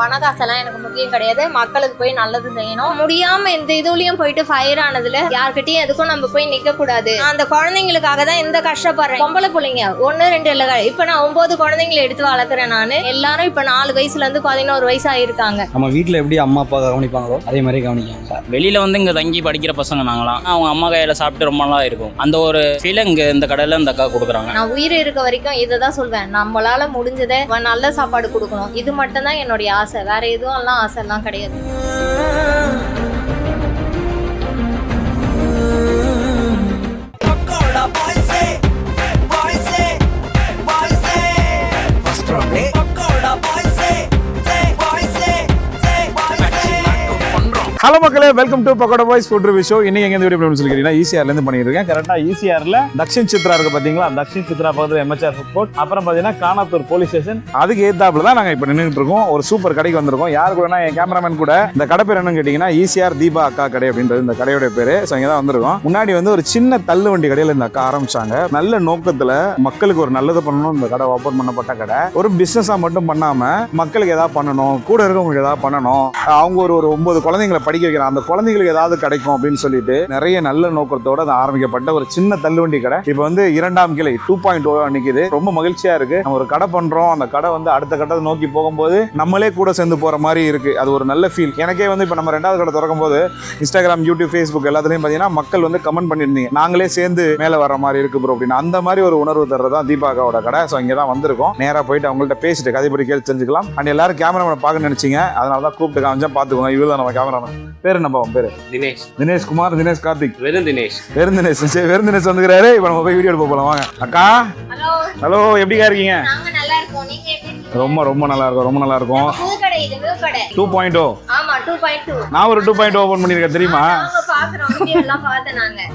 பணக்காசெல்லாம் எனக்கு முக்கியம் கிடையாது. மக்களுக்கு போய் நல்லது செய்யணும். முடியாம இந்த இதுலயும் போயிட்டு ஃபயர் ஆனதுல யார்கிட்டயும் எதுக்கும் நம்ம போய் நிக்க கூடாது. அந்த குழந்தைங்களுக்காக தான் இந்த கஷ்டப்படுறேன். பொம்பளை பிள்ளைங்க 1 2 இல்ல, இப்ப நான் 9 குழந்தைங்களை எடுத்து வளர்க்குறேன். நானு எல்லாரும் இப்ப 4 வயசுல இருந்து 11 வயசு ஆயிருக்காங்க. நம்ம வீட்டுல எப்படி அம்மா அப்பா கவனிப்பாங்களோ அதே மாதிரி கவனிக்காங்க. வெளியில இங்க தங்கி படிக்கிற பசங்க நாங்களாம் அவங்க அம்மா கையில சாப்பிட்டு ரொம்ப நாளா இருக்கும். அந்த ஒரு ஃபீல் இங்க இந்த கடையில இந்த அக்கா கொடுக்குறாங்க. நான் உயிர் இருக்க வரைக்கும் இதை தான் சொல்வேன். நம்மளால முடிஞ்சதை நல்ல சாப்பாடு கொடுக்கணும். இது மட்டும் தான் என்னுடைய ஆசை. வேற எதுவும் எல்லாம் ஆசை எல்லாம் கிடையாது. ஹலோ மக்களே, welcome to pakoda boys food review show. இன்னைக்கு எங்க வீடியோ சொல்லிக்கிறீங்கன்னா ஈசிஆர்ல இருந்து பண்ணிட்டு இருக்கேன். கரெக்டா ஈசிஆர்ல தக்ஷின் சித்ரா இருக்கு பாத்தீங்களா? தக்ஷின் சித்ரா பக்கத்துல MHR ஃபுட் கோர்ட், அப்புறம் பாத்தீங்கன்னா கானாத்தூர் போலீஸ் ஸ்டேஷன், அதுக்கு ஏத்தாப்புல தான் நாங்க இப்ப நின்றுட்டு இருக்கோம். ஒரு சூப்பர் கடைக்கு வந்திருக்கோம். யாரு கூடனா என் கேமராமேன் கூட. இந்த கடை பேர் என்னன்னு கேட்டீங்கன்னா ஈசிஆர் தீபா அக்கா கடை அப்படின்றது இந்த கடையோட பேரு. ஸோ இங்க தான் வந்திருக்கோம். முன்னாடி ஒரு சின்ன தள்ளு வண்டி கடையில இந்த அக்கா ஆரம்பிச்சாங்க. நல்ல நோக்கத்துல மக்களுக்கு ஒரு நல்லது பண்ணணும் இந்த கடை ஓபன் பண்ணப்பட்ட கடை. ஒரு பிசினஸா மட்டும் பண்ணாம மக்களுக்கு ஏதாவது பண்ணணும், கூட இருக்கவங்களுக்கு ஏதாவது பண்ணணும். அவங்க ஒரு 9 குழந்தைங்களை படிக்க வைக்கிறாங்க. அந்த குழந்தைங்களுக்கு ஏதாவது கிடைக்கும் அப்படின்னு சொல்லிட்டு நிறைய நல்ல நோக்கத்தோட ஆரம்பிக்கப்பட்ட ஒரு சின்ன தள்ளுவண்டி கடை இப்ப 2ஆம் கிளை 2.0 நிக்குது. ரொம்ப மகிழ்ச்சியா இருக்கு. நம்ம ஒரு கடை பண்றோம், அந்த கடை அடுத்த கட்டத்தை நோக்கி போகும்போது நம்மளே கூட சேர்ந்து போற மாதிரி இருக்கு. அது ஒரு நல்ல ஃபீல். எனக்கே இப்ப நம்ம 2வது கடை திறக்கும் போது இன்ஸ்டாகிராம், யூடியூப், ஃபேஸ்புக் எல்லாத்துலயும் பாத்தீங்கன்னா மக்கள் கமெண்ட் பண்ணிருந்தீங்க, நாங்களே சேர்ந்து மேல வர மாதிரி இருக்கு ப்ரோ அப்படின்னு. அந்த மாதிரி ஒரு உணர்வு தர்றதான் தீபாக்காவோட கடை. ஸோ இங்க தான் வந்திருக்கோம். நேரா போயிட்டு அவங்கள்ட்ட பேசிட்டு கதைப்படி கேள்வி தெரிஞ்சுக்கலாம். அண்ட் எல்லாரும் கேமராமேன் பார்க்க நினைச்சீங்க, அதனாலதான் கூப்பிட்டு காமிச்சா பாத்துக்கோங்க. இவ்வளவு நம்ம கேமராமேன் பேர் என்ன பாவம்? பேரு தினேஷ் குமார், தினேஷ் கார்த்திக், வெறும் தினேஷ் வந்துக்கிறாரு. இப்ப நம்ம போய் வீடியோ எடுக்க போலாம் வாங்க. அக்கா ஹலோ, எப்படிக்கா இருக்கீங்க? ரொம்ப ரொம்ப நல்லா இருக்கும். ரொம்ப நல்லா இருக்கும். 2.0. ஆமா 2.2. நான் ஒரு 2.0 ஓபன் பண்ணிருக்கேன் தெரியுமா?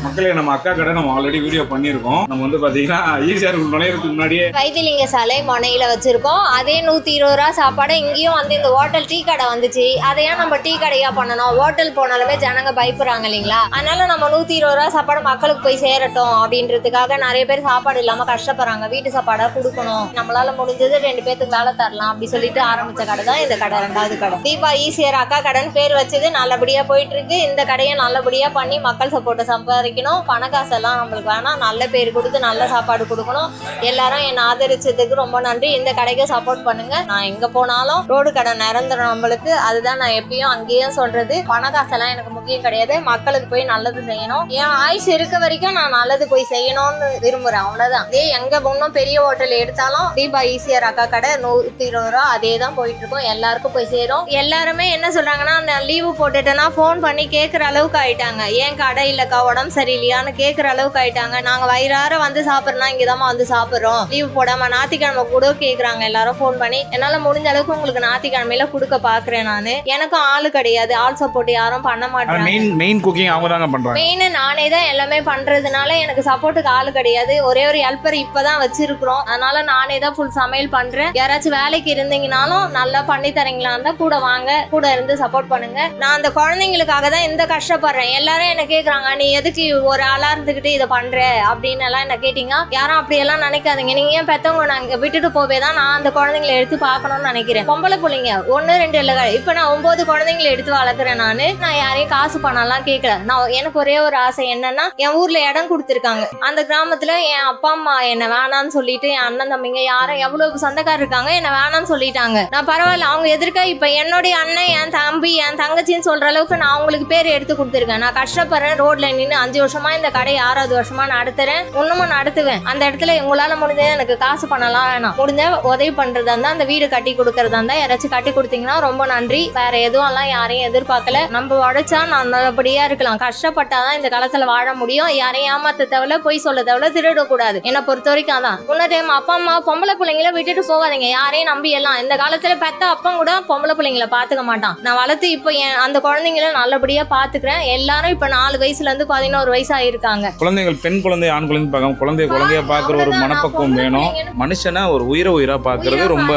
மக்களே, நம்ம அக்கா கடை நம்ம ஆல்ரெடி வீடியோ பண்ணிருக்கோம். நம்ம பாத்தீங்கன்னா ஈஸியா நுழையறதுக்கு முன்னாடியே வைத்திலிங்க சாலை மனையில வச்சிருக்கோம். அதே 120 ரூபா சாப்பாடு இங்கேயும் இந்த ஹோட்டல் டீ கடை வந்துச்சு. அதையா நம்ம டீ கடையா பண்ணணும். ஹோட்டல் போனாலுமே ஜனங்க பயப்படுறாங்க இல்லைங்களா? அதனால நம்ம 120 ரூபா சாப்பாடு மக்களுக்கு போய் சேரட்டும் அப்படின்றதுக்காக நிறைய பேர் சாப்பாடு இல்லாம கஷ்டப்படுறாங்க. வீட்டு சாப்பாடா கொடுக்கணும், நம்மளால முடிஞ்சது 2 பேருக்கு வேலை தரலாம் அப்படி சொல்லிட்டு ஆரம்பிச்ச கடை தான் இந்த கடை. 2வது கடை தீபா ஈசிஆர் அக்கா கடைன்னு பேர் வச்சது நல்லபடியா போயிட்டு இருக்கு. இந்த கடையை நல்லபடியா பண்ணி மக்கள் சப்போர்ட்டை சம்பாதிக்கணும். பணக்காசெல்லாம் நம்மளுக்கு வேணாம், நல்ல பேர் கொடுத்து நல்ல சாப்பாடு கொடுக்கணும். எல்லாரும் என்னை ஆதரிச்சதுக்கு ரொம்ப நன்றி. இந்த கடைக்கு சப்போர்ட் பண்ணுங்க. நான் எங்க போனாலும் ரோடு கடை நிரந்தரம் நம்மளுக்கு. அதுதான் நான் எப்பயும் அங்கேயும் சொல்றது. பணக்காசெல்லாம் எனக்கு முக்கியம் கிடையாது. மக்களுக்கு போய் நல்லது செய்யணும். என் ஆயுசு இருக்க வரைக்கும் நான் நல்லது போய் செய்யணும்னு விரும்புறேன். அவ்வளவுதான். எங்க ஒன்னும் பெரிய ஹோட்டல் எடுத்தாலும் தீபா ஈசிஆர் அக்கா கடை 120 ரூபா அதே தான் போயிட்டு இருக்கோம். எல்லாருக்கும் போய் சேரும். எல்லாருமே என்ன சொல்றாங்கன்னா, நான் லீவு போட்டுட்டேன்னா போன் பண்ணி கேட்கற அளவுக்கு ஆயிட்டாங்க. ஏன் கடை இல்லக்கா, உடம்பு சரியில்லையான்னு கேட்கற அளவுக்கு ஆயிட்டாங்க. நாங்க வயிறார வந்து சாப்பிட்றோம்னா இங்கதான் வந்து சாப்பிடுறோம். லீவு போடாம ஞாயிற்றுக்கிழமை கூட கேக்குறாங்க எல்லாரும் போன் பண்ணி. என்னால முடிஞ்ச அளவுக்கு உங்களுக்கு ஞாயிற்றுக்கிழமையில கொடுக்க பாக்குறேன். நானு எனக்கும் ஆளு கிடையாது. ஆள் சப்போர்ட் யாரும் பண்ண மாட்டாங்க. மெயின் குக்கிங் அவங்க தாங்க பண்றாங்க. மெயின் நானே தான் எல்லாமே பண்றதுனால எனக்கு சப்போர்ட்டுக்கு ஆளு கிடையாது. ஒரே ஒரு ஹெல்ப்பர் இப்பதான் வச்சிருக்கிறோம். அதனால நானே தான் ஃபுல் சமையல் பண்றேன். யாராச்சும் வேலைக்கு இருந்தீங்கனாலும் நல்லா பண்ணி தரீங்களா இருந்தா கூட வாங்க, கூட இருந்து சப்போர்ட் பண்ணுங்க. நான் அந்த குழந்தைங்களுக்காக தான் இந்த கஷ்டப்படுறேன். எல்லாரும் என்ன கேக்குறாங்க, நீ எதுக்கு ஒரு ஆளா இருந்துகிட்டு இதை பண்ற அப்படின்னு எல்லாம் என்ன கேட்டீங்க. யாரும் அப்படியெல்லாம் நினைக்காதீங்க. நீங்க ஏன் பெத்தவங்க நாங்க விட்டுட்டு போவே தான் நான் அந்த குழந்தைங்களை எடுத்து பார்க்கணும்னு நினைக்கிறேன். பொம்பளை பிள்ளைங்க 1 2 இல்ல, இப்ப நான் 9 குழந்தைங்களை எடுத்து வளர்க்குறேன். நான் யாரையும் காசு பணம்லாம் கேட்கல. நான் எனக்கு ஒரே ஒரு ஆசை என்னன்னா, என் ஊர்ல இடம் கொடுத்துருக்காங்க. அந்த கிராமத்துல என் அப்பா அம்மா என்ன வேணான்னு சொல்லிட்டு, என் அண்ணன் தம்பிங்க யாரும் எவ்வளவு சொந்தக்காரர் இருக்காங்க என்ன வேணான்னு சொல்லிட்டாங்க. நான் பரவாயில்ல, அவங்க எதிர்க்க இப்ப என்னுடைய அண்ணன், என் தம்பி, என் தங்கச்சின்னு சொல்ற அளவுக்கு நான் அவங்களுக்கு பேர் எடுத்து கொடுத்துருக்கேன். நான் கஷ்டப்படுறேன். ரோட்ல நின்று 5 வருஷமா இந்த கடை 6வது வருஷமா நடத்துறேன். இன்னமும் நடத்துவேன். அந்த இடத்துல உங்களால முடிஞ்சது எனக்கு காசு பண்ணலாம் வேணாம், முடிஞ்ச உதவி பண்றதா இருந்தா, அந்த வீடு கட்டி கொடுக்கறதா இருந்தா யாராச்சும் கட்டி கொடுத்தீங்கன்னா ரொம்ப நன்றி. வேற எதுவும் எல்லாம் யாரையும் எதிர்பார்க்கல. நம்ம உழைச்சா நான் நல்லபடியா இருக்கலாம். கஷ்டப்பட்டாதான் இந்த காலத்துல வாழ முடியும். யாரையும் ஏமாத்த தேவையில்ல, பொய் சொல்ல தேவையில்ல, திருடக்கூடாது. என்னை பொறுத்த வரைக்கும் அதான். இன்னொரு டைம் அப்பா அம்மா பொம்பளை பிள்ளைங்களை விட்டுட்டு போகாதீங்க. யாரையும் நம்பி எல்லாம் இந்த காலத்துல பெத்த அப்பா கூட பொம்பளை பிள்ளைங்களை பாத்துக்க மாட்டான். நான் வளர்த்து இப்ப அந்த குழந்தைங்களை நல்லபடியா பாத்துக்கிறேன். எல்லாரும் இப்ப 4 வயசுல இருந்து 11 வயசு ஆயிருக்காங்க. குழந்தைகள் பெண் குழந்தை ஆண் குழந்தை பார்க்காம குழந்தைய பாக்குற ஒரு மனப்பக்குவம் வேணும். மனுஷனை ஒரு உயிரா பாக்குறது ரொம்ப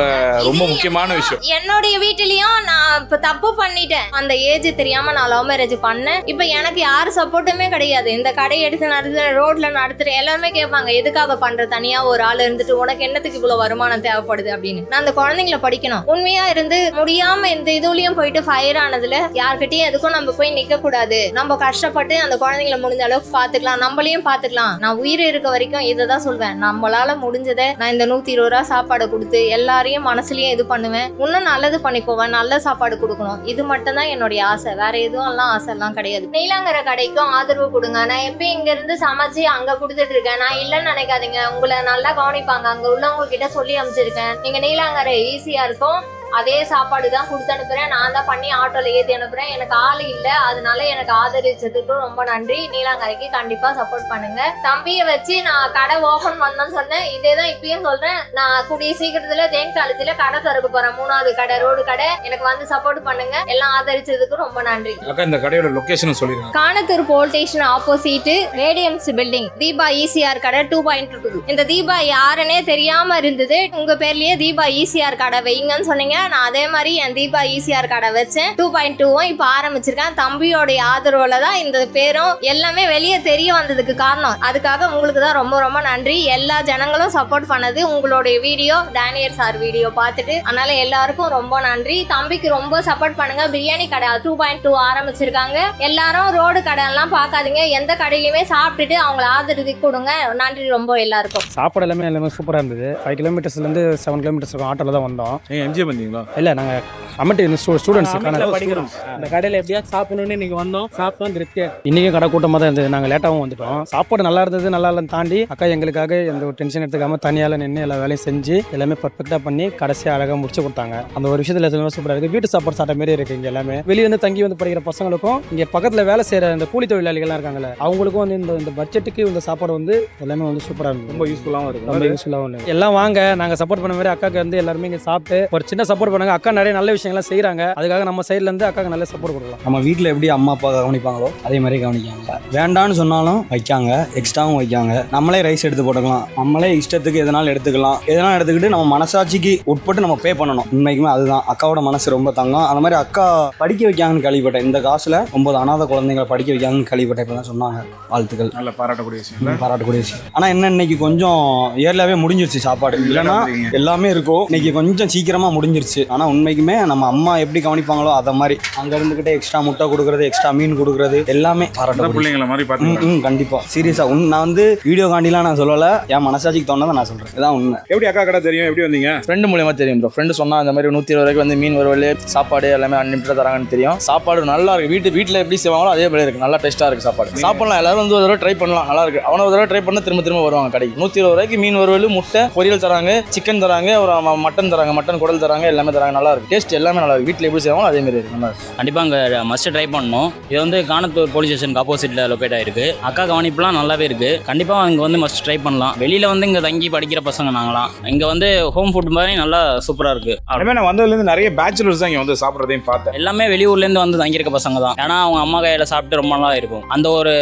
ரொம்ப முக்கியமான விஷயம். என்னுடைய வீட்டிலயும் நான் இப்ப தப்பு பண்ணிட்டேன். அந்த ஏஜ் தெரியாம நான் லவ் மேரேஜ் பண்ணேன். இப்ப எனக்கு யாரு சப்போர்ட்டுமே கிடையாது. இந்த கடை எடுத்து நடத்துற, ரோட்ல நடத்துற எல்லாருமே கேட்பாங்க, எதுக்காக பண்ற, தனியா ஒரு ஆள் இருந்துட்டு உனக்கு என்னத்துக்கு இவ்வளவு வருமானம் தேவைப்படுது அப்படின்னு. நான் அந்த குழந்தைங்களை படிக்கணும். உண்மையா இருந்து முடியாம இந்த இதுலயும் போயிட்டு ஃபயர் ஆனதுல யார்கிட்டயும் எதுக்கும் நம்ம போய் நிக்க கூடாது. நம்ம கஷ்டப்பட்டு அந்த குழந்தைங்களை முடிஞ்ச அளவுக்கு பாத்துக்கலாம், நம்மளையும் பாத்துக்கலாம். நான் உயிர் இருக்க வரைக்கும் இதை தான் சொல்வேன். நம்மளால முடிஞ்சதை நான் இந்த 120 ரூபா சாப்பாடு கொடுத்து எல்லாரையும் மனசுலயும் இது பண்ணுவேன். இன்னும் நல்லது பண்ணி போவேன், நல்ல சாப்பாடு கொடுக்கணும். இது மட்டும் தான் என்னுடைய ஆசை. வேற எதுவும் எல்லாம் ஆசை எல்லாம் கிடையாது. நீலாங்கரை கடைக்கும் ஆதரவு கொடுங்க. நான் எப்பயும் இங்க இருந்து சமைச்சு அங்க கொடுத்துட்டு இருக்கேன். நான் இல்லைன்னு நினைக்காதீங்க, உங்களை நல்லா கவனிப்பாங்க. அங்க உள்ளவங்க கிட்ட சொல்லி அமைச்சிருக்கேன். நீங்க நீலாங்கரை ஈஸியா இருக்கும், அதே சாப்பாடு தான் கொடுத்து அனுப்புறேன். நான் தான் பண்ணி ஆட்டோல ஏத்தி அனுப்புறேன். எனக்கு ஆள் இல்ல, அதனால எனக்கு ஆதரிச்சதுக்கு ரொம்ப நன்றி. நீலாங்கரைக்கு கண்டிப்பா சப்போர்ட் பண்ணுங்க. தம்பியை வச்சு நான் கடை ஓபன் பண்ணணும்னு சொன்னேன். இதேதான் இப்பயும் சொல்றேன். நான் கூடிய சீக்கிரத்துல தேன் காலத்துல கடை திறக்க போறேன். 3வது கடை, ரோடு கடை. எனக்கு வந்து சப்போர்ட் பண்ணுங்க. எல்லாம் ஆதரிச்சதுக்கு ரொம்ப நன்றி. அக்கா இந்த கடையோட லொகேஷன் சொல்லிருங்க. Kanathur police station opposite Radiance building, Deepa ECR கடை 2.2. இந்த தீபா யாருன்னே தெரியாம இருந்தது. உங்க பேர்லயே தீபா ஈசிஆர் கடை வைங்கன்னு சொன்னீங்க. நான் அதே மாதிரி என் தீபா ஈசிஆர் கடை வச்சேன். 2.2 இப்ப ஆரம்பிச்சிருக்கேன். தம்பியோடைய ஆதரவுல தான் இந்த பேரும் எல்லாமே வெளியே தெரிய வந்ததுக்கு காரணம். அதுக்காக உங்களுக்கு தான் ரொம்ப ரொம்ப நன்றி. எல்லா ஜனங்களும் சப்போர்ட் பண்ணது உங்களுடைய வீடியோ, டேனியல் சார் வீடியோ பார்த்துட்டு. அதனால எல்லாருக்கும் ரொம்ப நன்றி. தம்பிக்கு ரொம்ப சப்போர்ட் பண்ணுங்க. பிரியாணி கடை 2.2 ஆரம்பிச்சிருக்காங்க. எல்லாரும் ரோடு கடை எல்லாம் பார்க்காதீங்க, எந்த கடையிலுமே சாப்பிட்டுட்டு அவங்களை ஆதரவு கொடுங்க. நன்றி ரொம்ப எல்லாருக்கும். சாப்பாடு எல்லாமே சூப்பராக இருந்தது. 5 கிலோமீட்டர்ஸ்லேருந்து 7 கிலோமீட்டர்ஸ் இருக்கும் ஆட்டோவில் தான் வந்தோம். என்ஜாய் பண்ணீங்களா? இல்லை, நாங்கள் அம்மட்டி ஸ்டூடெண்ட்ஸ் படிக்கிறோம். இந்த கடையில் எப்படியாவது சாப்பிடணும்னு இன்னைக்கு வந்தோம், சாப்பிட்டோம், திருப்தியா. இன்றைக்கும் கடை கூட்டமாக தான் இருந்தது. நாங்கள் லேட்டாகவும் வந்துட்டோம். சாப்பாடு நல்லா இருந்தது. நல்லா இல்லைன்னு தாண்டி அக்கா எங்களுக்காக எந்த ஒரு டென்ஷன் எடுத்துக்காமல் தனியால் நின்று எல்லா வேலையும் செஞ்சு எல்லாமே பர்ஃபெக்டாக பண்ணி கடைசியாக அழகாக முடிச்சு கொடுத்தாங்க. அந்த ஒரு விஷயத்தில் எல்லாமே சூப்பராக இருக்குது. வீட்டு சாப்பாடு சாப்பிட்ட மாரி இருக்குது. இங்கே எல்லாமே வெளியே வந்து தங்கி வந்து படிக்கிற பசங்களுக்கும் இங்கே பக்கத்தில் வேலை செய்கிற இந்த கூலி தொழிலாளிகள்லாம் இருக்காங்கல்ல, அவங்களுக்கும் வந்து இந்த பட்ஜெட்டுக்கு இந்த சாப்பாடு வந்து எல்லாமே வந்து சூப்பராக இருக்கும். ரொம்ப யூஸ்ஃபுல்லாகவும் இருக்கும். ரொம்ப யூஸ்ஃபுல்லாகவும் இருக்குது. எல்லாம் வாங்க, நாங்கள் சப்போர்ட் பண்ண மாதிரி அக்காவுக்கு வந்து எல்லாருமே இங்கே சாப்பிட்டு ஒரு சின்ன சப்போர்ட் பண்ணுங்க. அக்கா நிறைய நல்ல விஷயங்கள்லாம் செய்கிறாங்க. அதுக்காக நம்ம சைட்ல இருந்து அக்காவுக்கு நல்ல சப்போர்ட் கொடுக்கலாம். நம்ம வீட்டில் எப்படி அம்மா அப்பா கவனிப்பாங்களோ அதே மாதிரி கவனிக்காங்க. வேண்டான்னு சொன்னாலும் வைக்காங்க, எக்ஸ்ட்ராவும் வைக்காங்க. நம்மளே ரைஸ் எடுத்து போட்டுக்கலாம், நம்மளே இஷ்டத்துக்கு எதனாலும் எடுத்துக்கலாம். எதனாலும் எடுத்துக்கிட்டு நம்ம மனசாட்சிக்கு உட்பட்டு நம்ம பே பண்ணணும். உண்மைக்குமே அதுதான் அக்காவோட மனசு ரொம்ப தங்கம். அந்த மாதிரி அக்கா படிக்க வைக்காங்கன்னு கேள்விப்பட்டேன். இந்த காசுல 9 அனாதை குழந்தைங்களை படிக்க வைக்காங்கன்னு கேள்விப்பட்டேன். இப்பதான் சொன்னாங்க. வாழ்த்துக்கள். நல்ல பாராட்டக்கூடிய விஷயம். பாராட்டக்கூடிய விஷயம். ஆனா என்ன, இன்னைக்கு கொஞ்சம் ஏர்லாவே முடிஞ்சிருச்சு சாப்பாடு. இல்லைன்னா எல்லாமே இருக்கும். இன்னைக்கு கொஞ்சம் சீக்கிரமா முடிஞ்சிருச்சு. ஆனா உண்மைக்குமே நம்ம அம்மா எப்படி கவனிப்பாங்களோ அதை மாதிரி அங்க இருந்துகிட்டே எக்ஸ்ட்ரா முட்டை கொடுக்கறது, எக்ஸ்ட்ரா மீன் கொடுக்கறது எல்லாமே பாராட்டக்கூடிய பிள்ளைங்களை மாதிரி பார்த்து. கண்டிப்பா சீரியஸா நான் வந்து வீடியோ காண்டிலாம் நான் சொல்லல, என் மனசாட்சிக்கு தோணதை நான் சொல்றேன். இதான் உண்மை. எப்படி அக்கா கடை தெரியும்? எப்படி வந்தீங்க? ஃப்ரெண்டு மூலியமா தெரியும் ப்ரோ. ஃப்ரெண்டு சொன்னா இந்த மாதிரி 120 ரூபாய்க்கு வந்து மீன் வறுவல், சாப்பாடு எல்லாமே அன்லிமிட்டட் தராங்கன்னு தெரியும். சாப்பாடு நல்லா இருக்கு. வீட்டில் எப்படி செய்வாங்களோ அதே மாதிரி இருக்கு. நல்லா டேஸ்டா இருக்கு சாப்பாடு. சாப்பிடலாம், எல்லாரும் வந்து ஒரு தடவை ட்ரை பண்ணலாம். நல்லா இருக்கு. அவனை ஒரு தடவை ட்ரை பண்ண திரும்ப வருவாங்க கடைக்கு. 120 ரூபாய்க்கு மீன் வறுவல், முட்டை பொரியல் தராங்க, சிக்கன் தராங்க, ஒரு மட்டன் தராங்க, மட்டன் குடல் தராங்க, எல்லாமே தராங்க. நல்லா இருக்கு. டேஸ்ட் எல்லாமே நல்லா இருக்கு. வீட்டில் எப்படி செய்வாங்களோ அதே மாதிரி இருக்கு. நல்லா இருக்கு. கண்டிப்பாக அங்கே மஸ்ட் ட்ரை பண்ணணும். இது வந்து காணத்தூர் போலீஸ் ஸ்டேஷனுக்கு ஆப்போசிட்டில் லொக்கேட் ஆயிருக்கு. அக்கா கவனிப்புலாம் நல்லாவே இருக்குது. கண்டிப்பாக இங்கே வந்து மஸ்ட் ட்ரை பண்ணலாம். வெளியில் வந்து இங்கே தங்கி படிக்கிற பசங்க நாங்களாம். இங்கே வந்து ஹோம் ஃபுட் மாதிரி நல்லா சூப்பராக இருக்குது. அதுமாதிரி நான் வந்ததுலேருந்து நிறைய பேச்சுலர்ஸ் தான் இங்கே வந்து சாப்பிட்றதையும் பார்த்தேன். எல்லாமே வெளியூர்லேருந்து வந்து தங்கியிருக்க பசங்க தான். ஏன்னா அவங்க அம்மா கையில் சாப்பிட்டு ரொம்ப நாளாக இருக்கும். அந்த ஒரு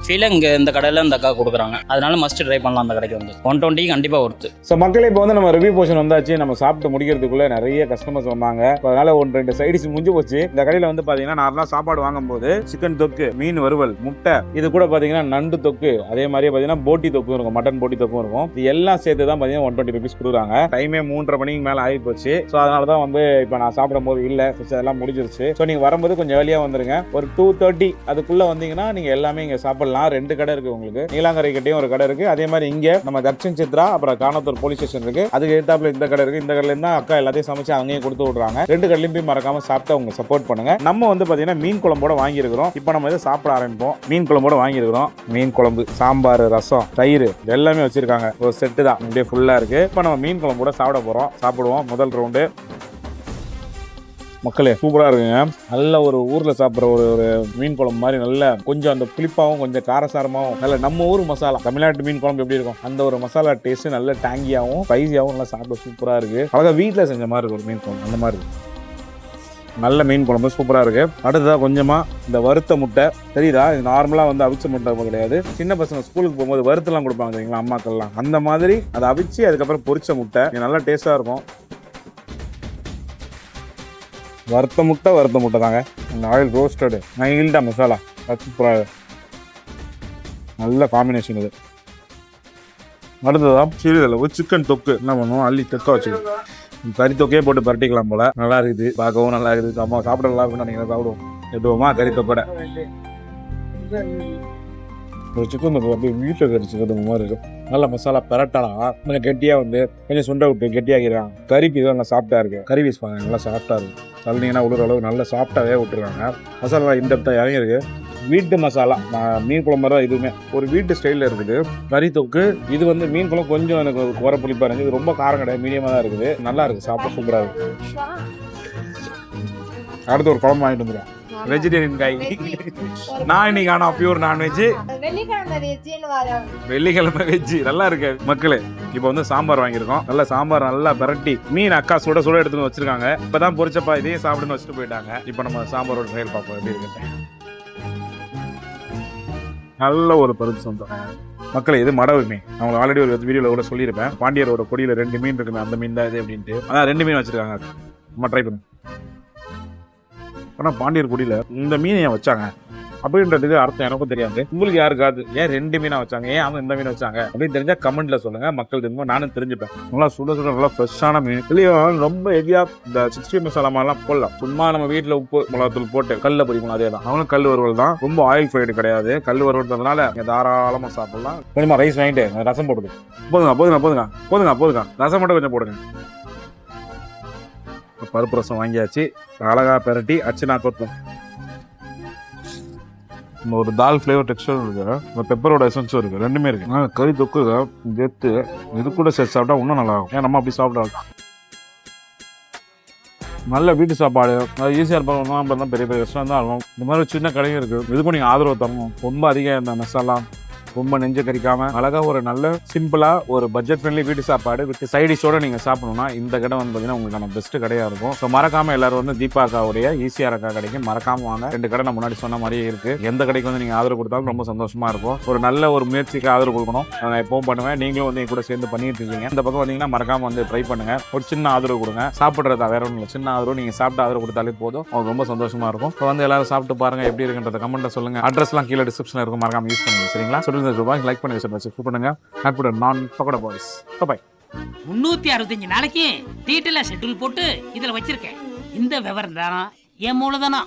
ஃபீலை இங்கே இந்த கடையில் இந்த அக்கா கொடுக்குறாங்க. அதனால மஸ்ட் ட்ரை பண்ணலாம். அந்த கடைக்கு வந்து 120 கண்டிப்பாக ஒர்த்து. ஸோ மக்களே, இப்போ வந்து நம்ம ரிவ்யூ போர்ஷன் வந்தாச்சு. நம்ம சாப்பிட்டு முடிக்கிறதுக்குள்ளே நிறைய கஸ்டமர்ஸ் வந்தாங்க. அதனால 1-2 சைடிஸ் முடிஞ்சு போச்சு. இந்த கடையில் வந்து பார்த்தீங்கன்னா நார்மலாக சாப்பாடு வாங்கும்போது சிக்கன் தொக்கு, மீன் வறுவல், முட்டை, இது கூட பார்த்தீங்கன்னா நண்டு தொக்கு, அதே மாதிரியே பார்த்தீங்கன்னா போட்டி தொக்கும் இருக்கும், மட்டன் போட்டி தொக்கும் இருக்கும். இது எல்லாம் சேர்த்து தான் பார்த்தீங்கன்னா 120 rupees கொடுக்குறாங்க. டைமே 3:30 மணிக்கு மேலே ஆகி போச்சு. ஸோ அதனால தான் வந்து இப்போ நான் சாப்பிடும் போது இல்லை, அதெல்லாம் முடிஞ்சிருச்சு. ஸோ நீங்கள் வரும்போது கொஞ்சம் ஏர்லியாக வந்துருங்க. ஒரு 2:30 அதுக்குள்ளே வந்தீங்கன்னா நீங்கள் எல்லாமே இங்கே சாப்பிடலாம். 2 கடை இருக்குது உங்களுக்கு. நீலாங்கரை கிட்டையும் ஒரு கடை இருக்குது. அதே மாதிரி இங்கே நம்ம தக்ஷின் சித்ரா, அப்புறம் காணத்தூர் போலீஸ் ஸ்டேஷன் இருக்குது. அதுக்கு எதிர்த்தாப்புல இந்த கடை இருக்குது. இந்த கடையில் இருந்தால் அக்கா எல்லாத்தையும் சமைச்சு அங்கேயும் கொடுத்து விட்றாங்க. 2 கடையிலையும் போய் மறக்காம சாப்பிட்டு அவங்க சப்போர்ட் பண்ணுங்க. நம்ம வந்து பார்த்தீங்கன்னா மீன் குழம்போட வாங்கியிருக்கிறோம். இப்போ நம்ம இதை சாப்பிட ஆரம்பிப்போம். மீன் குழம்போட வாங்கியிருக்கிறோம். மீன் குழம்பு, சாம்பார், ரசம், தயிர் எல்லாமே வச்சிருக்காங்க. ஒரு செட்டு தான், இப்படியே ஃபுல்லாக இருக்குது. இப்போ நம்ம மீன் குழம்போட சாப்பிட போகிறோம். சாப்பிடுவோம். முதல் ரவுண்டு. மக்களே சூப்பராக இருக்குங்க. நல்ல ஒரு ஊரில் சாப்பிட்ற ஒரு மீன் குழம்பு மாதிரி, நல்ல கொஞ்சம் அந்த புளிப்பாகவும் கொஞ்சம் காரசாரமாகவும், நல்ல நம்ம ஊர் மசாலா, தமிழ்நாட்டு மீன் குழம்பு எப்படி இருக்கும் அந்த ஒரு மசாலா டேஸ்ட்டு நல்ல டேங்கியாகவும் ஸ்பைசியாகவும் நல்லா சாப்பிட சூப்பராக இருக்குது. அழகாக வீட்டில் செஞ்ச மாதிரி இருக்குது ஒரு மீன் குழம்பு. அந்த மாதிரி இருக்குது. நல்ல மீன் குழம்பு சூப்பராக இருக்குது. அடுத்ததாக கொஞ்சமாக இந்த வறுத்த முட்டை தெரியுதா? இது நார்மலாக வந்து அவிச்ச முட்டை கிடையாது. சின்ன பசங்க ஸ்கூலுக்கு போகும்போது வறுத்தெல்லாம் கொடுப்பாங்க தெரியுங்களா அம்மாக்கள்லாம், அந்த மாதிரி அதை அவிச்சு அதுக்கப்புறம் பொரிச்ச முட்டை. இது நல்லா டேஸ்ட்டாக இருக்கும். வறுத்த முட்டை தாங்க. இந்த ஆயில் ரோஸ்டடு மைல்டாக மசாலா சூப்பராக நல்ல காம்பினேஷன் இது. அடுத்ததான் சீரியல் ஒரு சிக்கன் தொக்கு என்ன பண்ணுவோம், அள்ளி தொக்க வச்சுக்கணும். கறி தொக்கையே போட்டு பரட்டிக்கலாம் போல. நல்லா இருக்குது, பார்க்கவும் நல்லா இருக்குது. அம்மா சாப்பிட நல்லா இருக்குன்னு நினைக்கிறேன். சாப்பிடுவோம் எதுவுமா கறி தொக்கோட ஒரு சிக்கன் தொக்கு அப்படியே வீட்டில் கறி சிக்கன் மாதிரி இருக்கும். நல்ல மசாலா பரட்டலாம் கொஞ்சம் கெட்டியாக வந்து கொஞ்சம் சுண்டை விட்டு கெட்டியாக்கிறாங்க. கறிக்கு இதுவும் நல்லா சாஃப்டாக இருக்குது. கறி பீஸ் பாருங்க நல்லா சாஃப்டாக இருக்கும். தள்ளிங்கன்னா உள்ள அளவுக்கு நல்லா சாஃப்டாகவே விட்டுருக்காங்க. மசாலா இன்டெப்த்தாக இறங்கியிருக்கு. வீட்டு மசாலா மீன் குழம்பு தான். இதுவுமே ஒரு வீட்டு ஸ்டைலில் இருக்குது. கறி தொக்கு இது வந்து மீன் குழம்பு கொஞ்சம் எனக்கு குறை புளிப்பாக இருந்துச்சு. இது ரொம்ப காரம் கிடையாது, மீடியமாக தான் இருக்குது. நல்லா இருக்குது, சாப்பிட சூப்பராக இருக்குது. அடுத்து ஒரு குழம்பு வாங்கிட்டு வந்துடுறேன். வெஜிடேரியன் காய். நான் இன்னைக்கு ஆனால் பியூர் நான்வெஜ். வெள்ளிக்கிழமை வெஜ்ஜு நல்லா இருக்கு மக்களே. இப்போ வந்து சாம்பார் வாங்கியிருக்கோம். நல்ல சாம்பார் நல்லா பரட்டி மீன் அக்கா சுட சுட எடுத்துன்னு வச்சிருக்காங்க. இப்போதான் பொரிச்சப்பா இதையும் சாப்பிடுன்னு வச்சுட்டு போயிட்டாங்க. இப்போ நம்ம சாம்பாரோட ட்ரையல் பார்ப்போம் எப்படி இருக்கு. நல்ல ஒரு பருப்பு சொந்தம் மக்களே. இது மடவு மீன். அவங்க ஆல்ரெடி ஒரு வீடியோவில் கூட சொல்லியிருப்பேன். பாண்டியரோட கொடியில் 2 மீன் இருக்குமே, அந்த மீன் தான் இது அப்படின்ட்டு. அதான் 2 மீன் வச்சிருக்காங்க. நம்ம ட்ரை பண்ணுங்க. ஆனால் பாண்டியர் குடியில் இந்த மீனை ஏன் வச்சாங்க அப்படின்றதுக்கு அர்த்தம் எனக்கும் தெரியாது. உங்களுக்கு யாருக்காது ஏன் 2 மீனா வச்சாங்க, ஏன் அவங்க இந்த மீன் வச்சாங்க அப்படின்னு தெரிஞ்சா கமெண்ட்ல சொல்லுங்க. மக்கள் தெரியுமோ நானும் தெரிஞ்சுப்பேன். நல்லா சுட சுட நல்லா ஃப்ரெஷ்ஷான மீன். இதுலேயும் ரொம்ப ஹெவியா இந்த 60 மசாலா மாதிரிலாம் போடலாம். சும்மா நம்ம வீட்டில் உப்பு மிளகாத்தூள் போட்டு கல்ல பொரிக்கணும், அதே தான். அவங்களும் கல் வறுவல் தான், ரொம்ப ஆயில் ஃப்ரைடு கிடையாது. கல் வறுவல்னால தாராளமாக சாப்பிடலாம். கொஞ்சமா ரைஸ் வாங்கிட்டு ரசம் போடுது. போதுங்க. ரசம் மட்டும் கொஞ்சம் போடுங்க. பருப்பு ரசம் வாங்கியாச்சு. அழகா பெரட்டி அச்சுனா கொத்தம். ஒரு தால் ஃப்ளேவர் டெக்ஸ்டரும் இருக்கு, பெப்பரோட எசன்ஸும் இருக்கு, ரெண்டுமே இருக்கு. கறி தொக்கு சேர்த்து இது கூட சேர்த்து சாப்பிட்டா இன்னும் நல்லா இருக்கும். ஏன் நம்ம அப்படி சாப்பிடலாம். நல்ல வீட்டு சாப்பாடு ஈஸியாக இருப்பாங்க. பெரிய பெரிய ரெஸ்டாரண்ட் தான் இருக்கும். இந்த மாதிரி சின்ன கடையும் இருக்கு. இதுக்கும் நீங்கள் ஆதரவு தரணும். ரொம்ப அதிகம் இந்த மசாலா ரொம்ப நெஞ்சு கறிக்காம அழகா ஒரு நல்ல சிம்பிளா ஒரு பட்ஜெட் ஃப்ரெண்ட்லி வீட்டு சாப்பாடு வித் சைடிஷோட நீங்க சாப்பிடணும்னா இந்த கடை வந்து பார்த்தீங்கன்னா உங்களுக்கான பெஸ்ட் கடையா இருக்கும். ஸோ மறக்காம எல்லாரும் வந்து தீபா அக்காவுடைய ஈஸியாக அக்கா கடைக்கு மறக்காம வாங்க. 2 கடை நான் முன்னாடி சொன்ன மாதிரியே இருக்கு. எந்த கடைக்கு வந்து நீங்க ஆதரவு கொடுத்தாலும் ரொம்ப சந்தோஷமா இருக்கும். ஒரு நல்ல ஒரு முயற்சிக்கு ஆதரவு கொடுக்கணும். நான் எப்பவும் பண்ணுவேன். நீங்களும் வந்து என் கூட சேர்ந்து பண்ணிட்டு இருக்கீங்க. இந்த பக்கம் வந்தீங்கன்னா மறக்காம வந்து ட்ரை பண்ணுங்க. ஒரு சின்ன ஆதரவு கொடுங்க. சாப்பிட்றதா வேற ஒன்றும் இல்லை, சின்ன ஆதரவு. நீங்க சாப்பிட்டு ஆதரவு கொடுத்தாலே போதும், அவங்க ரொம்ப சந்தோஷமா இருக்கும். இப்போ வந்து எல்லாரும் சாப்பிட்டு பாருங்க எப்படி இருக்குன்றத கமெண்ட்ல சொல்லுங்க. அட்ரஸ்லாம் கீழே டிஸ்கிரிப்ஷன்ல இருக்கும், மறக்காம யூஸ் பண்ணுங்க. சரிங்களா? சொல்லுங்க, லைக் பண்ணுங்க, சப்ஸ்கிரைப் பண்ணுங்க. நான் பக்கோடா பாய்ஸ். பை. 365 நாளைக்கு டீட்டெயிலா ஷெட்யூல் போட்டு இதுல வச்சிருக்கேன். இந்த விவரம் தானா என் மூலதானா